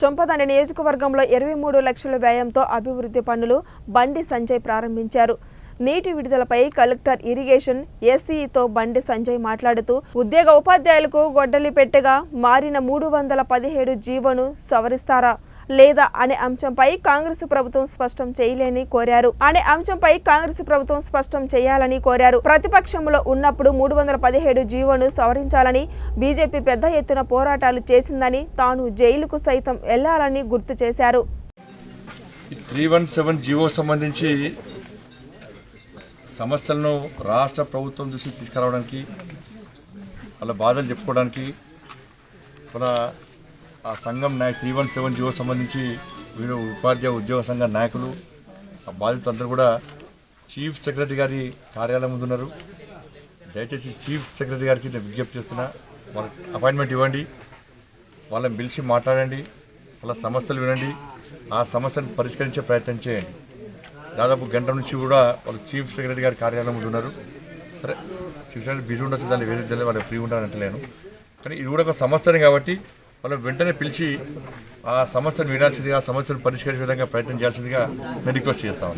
చొంపదండి నియోజకవర్గంలో 23 లక్షల వ్యయంతో అభివృద్ధి పనులు బండి సంజయ్ ప్రారంభించారు. నీటి విడుదలపై కలెక్టర్ ఇరిగేషన్ ఎస్ఈతో బండి సంజయ్ మాట్లాడుతూ ఉద్యోగ ఉపాధ్యాయులకు గొడ్డలి పెట్టెగా మారిన 317 జీవోను సవరిస్తారా లేదా అనే అంశంపై కాంగ్రెస్ ప్రభుత్వం స్పష్టం చేయాలని కోరారు. ప్రతిపక్షంలో ఉన్నప్పుడు 317 జీవోను సవరించాలని బీజేపీ పెద్ద ఎత్తున పోరాటాలు చేసిందని, తాను జైలుకు సైతం వెళ్లాలని గుర్తు చేశారు. 317 జీవో సంబంధించి సమస్యలను రాష్ట్ర ప్రభుత్వం దృష్టికి తీసుకురావడానికి, వాళ్ళ బాధలు చెప్పుకోవడానికి వాళ్ళ ఆ సంఘం 317 జీవో సంబంధించి వీరు ఉపాధ్యాయ ఉద్యోగ సంఘ నాయకులు ఆ బాధితులందరూ కూడా చీఫ్ సెక్రటరీ గారి కార్యాలయం ముందు ఉన్నారు. దయచేసి చీఫ్ సెక్రటరీ గారికి నేను విజ్ఞప్తి చేస్తున్నా, వాళ్ళకి అపాయింట్మెంట్ ఇవ్వండి, వాళ్ళని పిలిచి మాట్లాడండి, వాళ్ళ సమస్యలు వినండి, ఆ సమస్యను పరిష్కరించే ప్రయత్నం చేయండి. దాదాపు గంట నుంచి కూడా వాళ్ళు చీఫ్ సెక్రటరీ గారి కార్యాలయం ముందు ఉన్నారు. సరే, చీఫ్ సెక్రటరీ బిజీ ఉండొచ్చు, దాన్ని వేరే తెలియదు, వాళ్ళు ఫ్రీ ఉంటారంటలేను, కానీ ఇది కూడా ఒక సమస్యనే కాబట్టి వాళ్ళు వెంటనే పిలిచి ఆ సమస్యను వినాల్సిందిగా, ఆ సమస్యను పరిష్కరించే విధంగా ప్రయత్నం చేయాల్సిందిగా నేను రిక్వెస్ట్ చేస్తాను.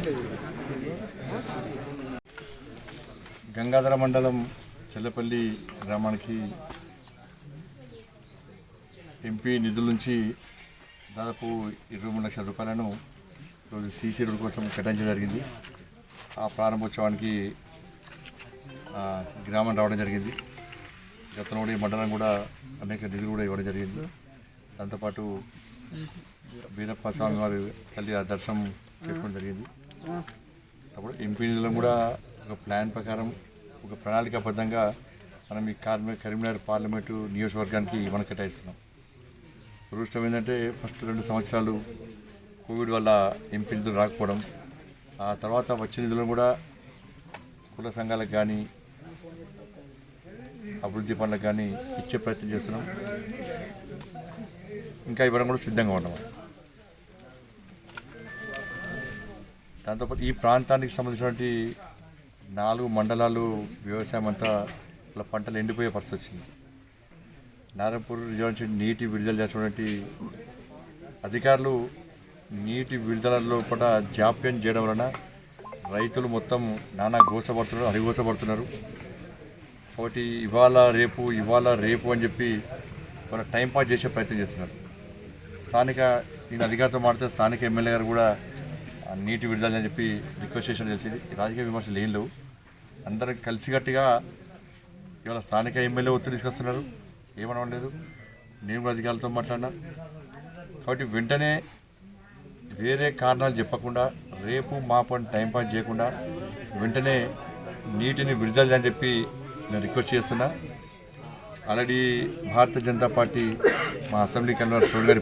గంగాధర మండలం చెల్లపల్లి గ్రామానికి ఎంపీ నిధుల నుంచి దాదాపు 23 లక్షల రూపాయలను ఈరోజు సీసీ రోడ్ కోసం కేటాయించడం జరిగింది. ఆ ప్రారంభోత్సవానికి గ్రామం రావడం జరిగింది. గతంలో కూడా ఈ మండలం కూడా అనేక నిధులు కూడా ఇవ్వడం జరిగింది. దాంతోపాటు వీరప్ప స్వామి వారి తల్లి దర్శనం చేసుకోవడం జరిగింది. అప్పుడు ఎంపీ నిధులను కూడా ఒక ప్లాన్ ప్రకారం, ఒక ప్రణాళికాబద్ధంగా మనం ఈ కరీంనగర్ పార్లమెంటు నియోజకవర్గానికి మనం కేటాయిస్తున్నాం. దురదృష్టం ఏంటంటే ఫస్ట్ 2 సంవత్సరాలు కోవిడ్ వల్ల ఎంపీ నిధులు రాకపోవడం, ఆ తర్వాత వచ్చే నిధులను కూడా కుల సంఘాలకు కానీ అభివృద్ధి పనులకు కానీ ఇచ్చే ప్రయత్నం చేస్తున్నాం. ఇంకా ఇవ్వడం కూడా సిద్ధంగా ఉన్నాం. దాంతోపాటు ఈ ప్రాంతానికి సంబంధించినటువంటి 4 మండలాలు వ్యవసాయం అంతా ఇలా పంటలు ఎండిపోయే పరిస్థితి వచ్చింది. నారాయణపూర్ రిజర్వ్ నుంచి నీటి విడుదల చేసినటువంటి అధికారులు నీటి విడుదలలో కూడా జాప్యం చేయడం వలన రైతులు మొత్తం నానా గోసపడుతున్నారు, హరిగోసపడుతున్నారు. ఒకటి ఇవాళ రేపు అని చెప్పి వాళ్ళ టైంపాస్ చేసే ప్రయత్నం చేస్తున్నారు. నేను అధికారితో మాట్లాడితే స్థానిక ఎమ్మెల్యే గారు కూడా నీటి విడుదల అని చెప్పి రిక్వెస్ట్ చేసిన తెలిసింది. రాజకీయ విమర్శలు ఏం లేవు, అందరం కలిసికట్టుగా ఇవాళ స్థానిక ఎమ్మెల్యే ఒత్తిడి తీసుకొస్తున్నారు, ఏమనడం లేదు. నేను కూడా అధికారులతో మాట్లాడినా. కాబట్టి వెంటనే వేరే కారణాలు చెప్పకుండా, రేపు మాపని టైంపాస్ చేయకుండా వెంటనే నీటిని విడుదల అని చెప్పి నేను రిక్వెస్ట్ చేస్తున్నా. ఆల్రెడీ భారతీయ జనతా పార్టీ మా అసెంబ్లీ కన్వీనర్ సోల్ గారు